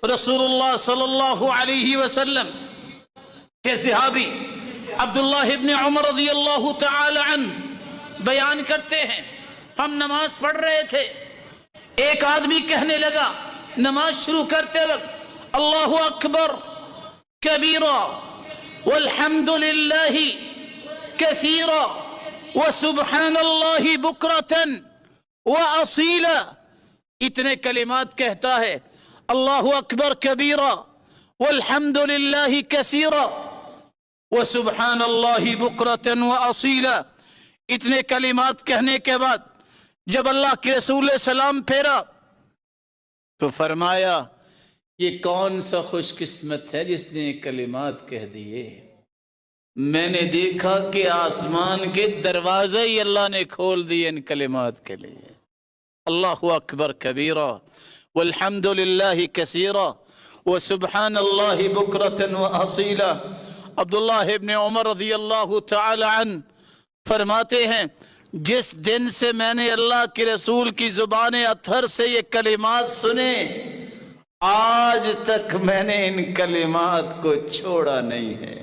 रसूलुल्लाह सल्लल्लाहु अलैहि वसल्लम के सहाबी अब्दुल्लाह इब्न उमर रज़ियल्लाहु तआला अन्हु बयान करते हैं, हम नमाज पढ़ रहे थे, एक आदमी कहने लगा नमाज शुरू करते वक्त अल्लाहु अकबर कबीरा वल्हम्दुलिल्लाहि कसीरा व सुब्हानल्लाहि बुकरतन व असीला, इतने कलिमात कहता है। अल्लाहु अकबर कबीरा वल्हम्दुलिल्लाहि कसीरा व सुब्हानल्लाहि बुकरतन व असीला, इतने कलिमात कहने के बाद जब अल्लाह के रसूल सलाम फेरा तो फरमाया, ये कौन सा खुशकिस्मत है जिसने ये कलिमात कह दिए। मैंने देखा कि आसमान के दरवाजे ही अल्लाह ने खोल दिए इन कलिमात के लिए। अल्लाहु अकबर कबीरा वल्हम्दुलिल्लाहि कसीरा व सुब्हानल्लाहि बुकरतन व असीला। अब्दुल्लाह इब्न उमर रज़ियल्लाहु तआला अन्हु फरमाते हैं, जिस दिन से मैंने अल्लाह के रसूल की जुबान अतहर से ये कलिमात सुने, आज तक मैंने इन कलिमात को छोड़ा नहीं है।